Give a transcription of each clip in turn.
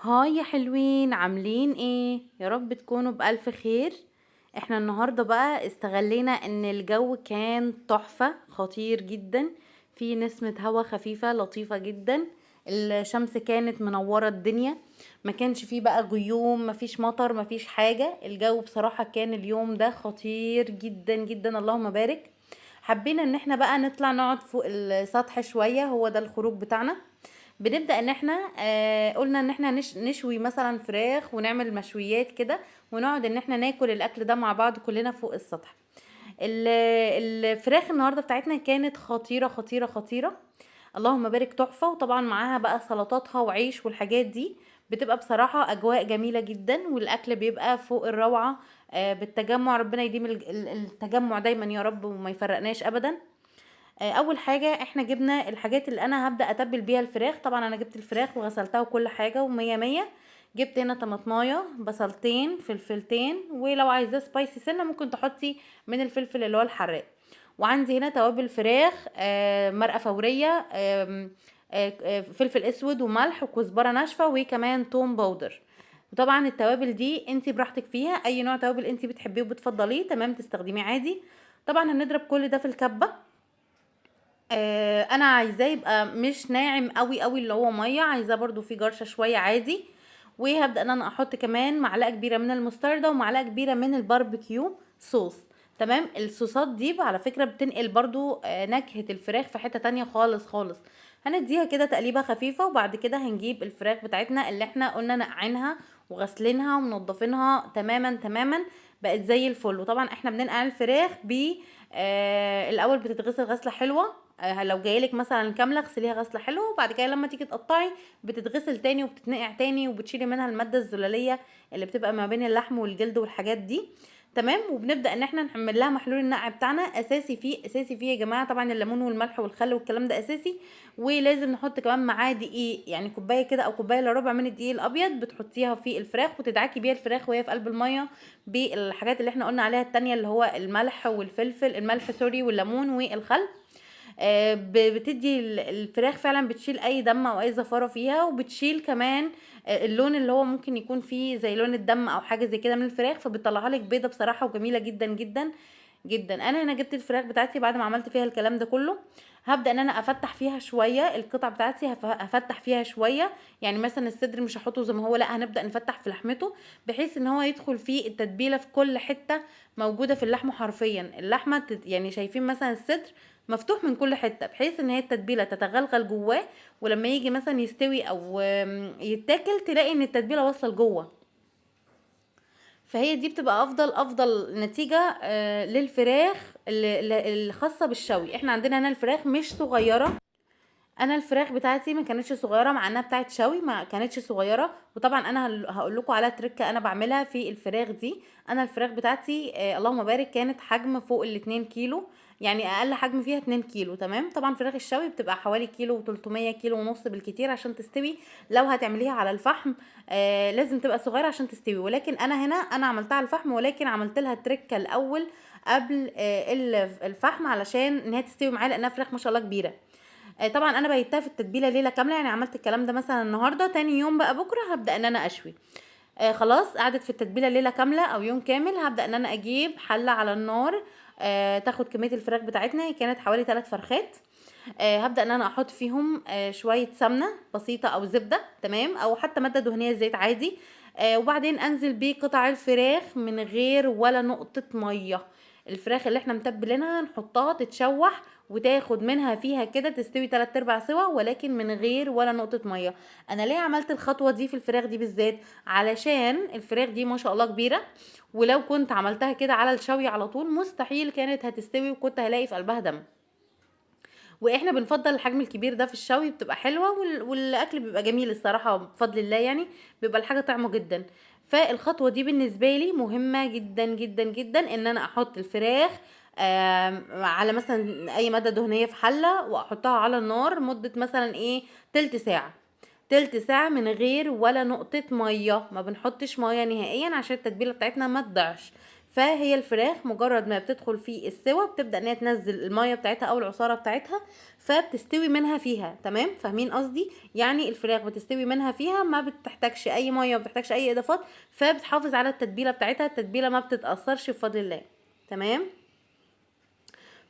هاي يا حلوين، عاملين ايه؟ يا رب تكونوا بألف خير. احنا النهاردة بقى استغلينا ان الجو كان تحفة خطير جدا، في نسمة هوا خفيفة لطيفة جدا. الشمس كانت منورة الدنيا، ما كانش فيه بقى غيوم، ما فيش مطر، ما فيش حاجة. الجو بصراحة كان اليوم ده خطير جدا جدا، اللهم بارك. حبينا ان احنا بقى نطلع نقعد فوق السطح شوية، هو ده الخروج بتاعنا. بنبدأ ان احنا قلنا ان احنا نشوي مثلا فراخ ونعمل مشويات كده، ونقعد ان احنا ناكل الاكل ده مع بعض كلنا فوق السطح. ال- الفراخ النهارده بتاعتنا كانت خطيرة خطيرة خطيرة، اللهم بارك، تحفة. وطبعا معاها بقى سلطاتها وعيش والحاجات دي، بتبقى بصراحة أجواء جميلة جدا، والأكل بيبقى فوق الروعة. بالتجمع، ربنا يديم التجمع دايما يا رب، وما يفرقناش أبدا. اول حاجه احنا جبنا الحاجات اللي انا هبدا اتبل بيها الفراخ. طبعا انا جبت الفراخ وغسلتها وكل حاجه ومية مية. جبت هنا طماطمايه، بصلتين، فلفلتين، ولو عايزاه سبايسي سنه ممكن تحطي من الفلفل اللي هو الحراق. وعندي هنا توابل فراخ، مرقه فوريه، فلفل اسود وملح وكزبره ناشفه وكمان توم باودر. وطبعا التوابل دي انتي براحتك فيها، اي نوع توابل انتي بتحبيه وبتفضليه تمام تستخدميه عادي. طبعا هنضرب كل ده في الكبه. انا عايزاه يبقى مش ناعم قوي قوي اللي هو ميه، عايزاه برضو فيه جرشه شويه عادي. وهبدا ان انا احط كمان معلقه كبيره من المستردة ومعلقه كبيره من الباربيكيو صوص. تمام، الصوصات دي على فكره بتنقل برضو نكهه الفراخ في حته تانية خالص خالص. هنديها كده تقليبه خفيفه، وبعد كده هنجيب الفراخ بتاعتنا اللي احنا قلنا نقعينها وغسلينها ومنضفينها تماما تماما، بقت زي الفل. وطبعا احنا بننقع الفراخ ب الاول بتتغسل غسله حلوه. لو جايلك مثلا كامله اغسليها غسله حلوه، وبعد كده لما تيجي تقطعي بتتغسل تاني وبتتنقع تاني، وبتشيلي منها الماده الزلاليه اللي بتبقى ما بين اللحم والجلد والحاجات دي. تمام، وبنبدا ان احنا نعمل لها محلول النقع بتاعنا. اساسي فيه يا جماعه طبعا الليمون والملح والخل والكلام ده اساسي. ولازم نحط كمان معاه دقيق، يعني كوبايه كده او كوبايه الا ربع من الدقيق الابيض، بتحطيها في الفراخ وتدعكي بيها الفراخ وهي في قلب الميه بالحاجات اللي احنا قلنا عليها التانية، اللي هو الملح والفلفل، الملح سوري، والليمون والخل. بتدي الفراخ فعلا، بتشيل اي دم او اي زفاره فيها، وبتشيل كمان اللون اللي هو ممكن يكون فيه زي لون الدم او حاجه زي كده من الفراخ، فبتطلعها لك بيضه بصراحه وجميله جدا جدا جدا. انا هنا جبت الفراخ بتاعتي بعد ما عملت فيها الكلام ده كله. هبدا ان انا افتح فيها شويه القطع بتاعتي، هفتح فيها شويه. يعني مثلا الصدر مش هحطه زي ما هو، لا هنبدا نفتح في لحمته، بحيث ان هو يدخل فيه التتبيله في كل حته موجوده في اللحمه. حرفيا اللحمه يعني شايفين مثلا الصدر مفتوح من كل حته، بحيث ان هي التتبيله تتغلغل جواه، ولما يجي مثلا يستوي او يتاكل تلاقي ان التتبيله واصله لجوه. فهي دي بتبقى افضل نتيجه للفراخ الخاصه بالشوي. احنا عندنا هنا الفراخ مش صغيره. انا الفراخ بتاعتي ما كانتش صغيره، مع انها بتاعت شوي ما كانتش صغيره. وطبعا انا هقول لكم على تركه انا بعملها في الفراخ دي. انا الفراخ بتاعتي اللهم بارك كانت حجم فوق الاتنين كيلو، يعني اقل حجم فيها 2 كيلو. تمام، طبعا فراخ الشوي بتبقى حوالي كيلو و300، كيلو ونص بالكتير عشان تستوي. لو هتعمليها على الفحم لازم تبقى صغيره عشان تستوي، ولكن انا هنا انا عملتها على الفحم، ولكن عملت لها تركه الاول قبل الفحم علشان ان هي تستوي معايا، لانها فراخ ما شاء الله كبيره. طبعا انا بيتها في التتبيله ليله كامله، يعني عملت الكلام ده مثلا النهارده، تاني يوم بقى بكره هبدا ان انا اشوي. خلاص قعدت في التتبيله ليله كامله او يوم كامل، هبدا ان انا اجيب حله على النار. تاخد كميه الفراخ بتاعتنا، هي كانت حوالي 3 فرخات. هبدا ان انا احط فيهم شويه سمنه بسيطه او زبده، تمام، او حتى ماده دهنيه زيت عادي. وبعدين انزل بقطع الفراخ من غير ولا نقطه ميه. الفراخ اللي احنا متبلينها نحطها تتشوح وتاخد منها فيها كده تستوي 3 ارباع سوا، ولكن من غير ولا نقطه ميه. انا ليه عملت الخطوه دي في الفراخ دي بالذات؟ علشان الفراخ دي ما شاء الله كبيره، ولو كنت عملتها كده على الشوي على طول مستحيل كانت هتستوي، وكنت هلاقي في قلبها دم. واحنا بنفضل الحجم الكبير ده في الشوي، بتبقى حلوه والاكل بيبقى جميل الصراحه بفضل الله، يعني بيبقى الحاجه طعمه جدا. فالخطوه دي بالنسبه لي مهمه جدا جدا جدا، ان انا احط الفراخ على مثلا اي ماده دهنيه في حله، واحطها على النار مده مثلا ايه، تلت ساعه. تلت ساعة من غير ولا نقطة مية، ما بنحطش مية نهائيا عشان التتبيلة بتاعتنا ما تضيعش. فهي الفراخ مجرد ما بتدخل في السوا بتبدا ان هي تنزل الميه بتاعتها او العصاره بتاعتها، فبتستوي منها فيها. تمام، فاهمين قصدي؟ يعني الفراخ بتستوي منها فيها، ما بتحتاجش اي ميه، ما بتحتاجش اي اضافات، فبتحافظ على التتبيله بتاعتها، التتبيله ما بتتاثرش بفضل الله. تمام.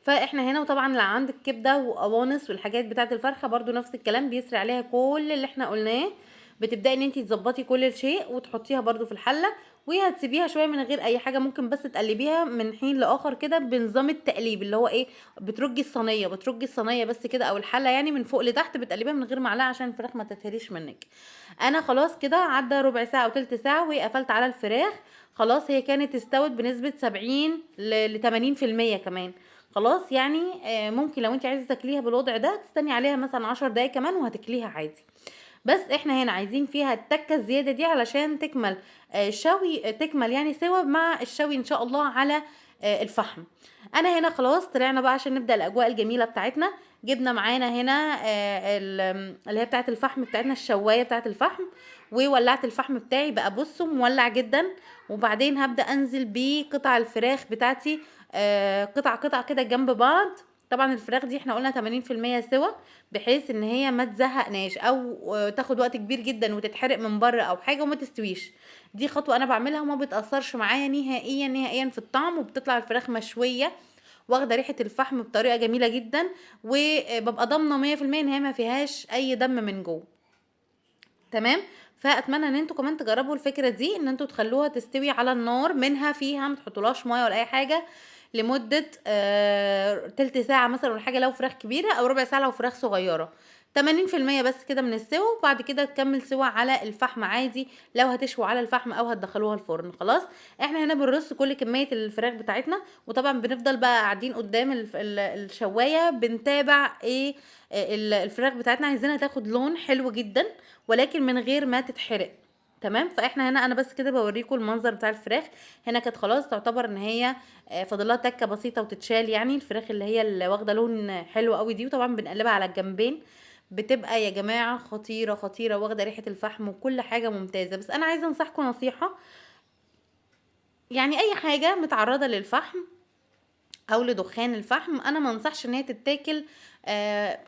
فاحنا هنا، وطبعا اللي عندك كبده وقوانص والحاجات بتاعه الفرخه برضو نفس الكلام، بيسري عليها كل اللي احنا قلناه. بتبداي ان انت تظبطي كل شيء وتحطيها برضو في الحله، وهتسيبيها شويه من غير اي حاجه، ممكن بس تقلبيها من حين لاخر كده بنظام التقليب اللي هو ايه، بترجي الصينيه بس كده او الحله يعني من فوق لتحت، بتقلبيها من غير معلقه عشان الفراخ ما تتهريش منك. انا خلاص كده عدى ربع ساعه او تلت ساعه وقفلت على الفراخ. خلاص هي كانت استوت بنسبه 70 ل 80% كمان. خلاص يعني ممكن لو انت عايزه تاكليها بالوضع ده تستني عليها مثلا 10 دقايق كمان وهتاكليها عادي. بس احنا هنا عايزين فيها التكه الزياده دي علشان تكمل شوي، تكمل يعني سوا مع الشوي ان شاء الله على الفحم. انا هنا خلاص طلعنا بقى عشان نبدا الاجواء الجميله بتاعتنا. جبنا معانا هنا اللي هي بتاعه الفحم بتاعتنا، الشوايه بتاعه الفحم، وولعت الفحم بتاعي بقى بصوا مولع جدا. وبعدين هبدا انزل بقطع الفراخ بتاعتي قطع قطع كده جنب بعض. طبعا الفراخ دي احنا قلنا 80% سوا، بحيث ان هي ما تزهقناش او تاخد وقت كبير جدا وتتحرق من بره او حاجه وما تستويش. دي خطوه انا بعملها وما بتاثرش معايا نهائيا نهائيا في الطعم، وبتطلع الفراخ مشويه واخده ريحه الفحم بطريقه جميله جدا، وببقى ضامنه 100% ان هي ما فيهاش اي دم من جوه. تمام. فاتمنى ان انتوا كمان تجربوا الفكره دي، ان انتوا تخلوها تستوي على النار منها فيها، ما تحطولهاش ميه ولا اي حاجه، لمده تلت ساعه مثلا ولا حاجه لو فراخ كبيره، او ربع ساعه لو فراخ صغيره. 80% بس كده من السوا، وبعد كده تكمل سوا على الفحم عادي لو هتشوي على الفحم او هتدخلوها الفرن. خلاص احنا هنا بنرص كل كميه الفراخ بتاعتنا، وطبعا بنفضل بقى قاعدين قدام الشوايه بنتابع ايه الفراخ بتاعتنا، عايزينها تاخد لون حلو جدا ولكن من غير ما تتحرق. تمام. فاحنا هنا انا بس كده بوريكم المنظر بتاع الفراخ. هنا كانت خلاص تعتبر ان هي فاضلها تكه بسيطه وتتشال، يعني الفراخ اللي هي اللي واخده لون حلو قوي دي، وطبعا بنقلبها على الجنبين. بتبقى يا جماعه خطيره خطيره، واخده ريحه الفحم وكل حاجه ممتازه. بس انا عايزه انصحكم نصيحه، يعني اي حاجه متعرضه للفحم او لدخان الفحم انا ما انصحش ان هي تتاكل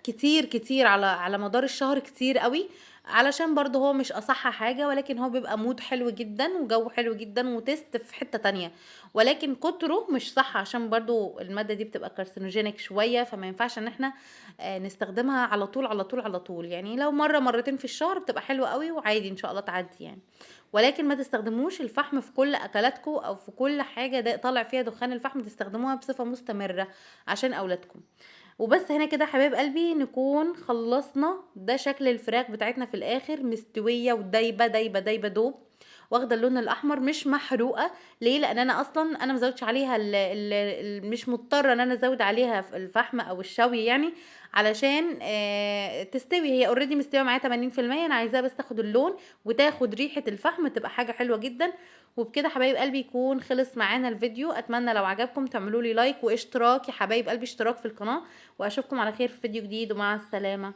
كتير كتير على مدار الشهر كتير قوي، علشان برضه هو مش اصح حاجة، ولكن هو بيبقى مود حلو جدا وجو حلو جدا وتست في حتة تانية، ولكن كتره مش صح عشان برضه المادة دي بتبقى كارسينوجينيك شوية، فما ينفعش ان احنا نستخدمها على طول على طول على طول. يعني لو مرة مرتين في الشهر بتبقى حلوة قوي وعادي ان شاء الله تعدي يعني. ولكن ما تستخدموش الفحم في كل اكلاتكم او في كل حاجه ده طالع فيها دخان الفحم، تستخدموها بصفه مستمره عشان اولادكم. وبس هنا كده حبايب قلبي نكون خلصنا. ده شكل الفراخ بتاعتنا في الاخر، مستويه ودايبه دايبه دايبه دوب، واخده اللون الاحمر، مش محروقه. ليه؟ لان انا اصلا انا مزودش عليها مش مضطره ان انا ازود عليها الفحم او الشوي يعني، علشان تستوي. هي اوريدي مستويه معايا 80%، انا عايزاها بس تاخد اللون وتاخد ريحه الفحم، تبقى حاجه حلوه جدا. وبكده حبايب قلبي يكون خلص معانا الفيديو. اتمنى لو عجبكم تعملوا لي لايك واشتراك يا حبايب قلبي، اشتراك في القناه، واشوفكم على خير في فيديو جديد، ومع السلامه.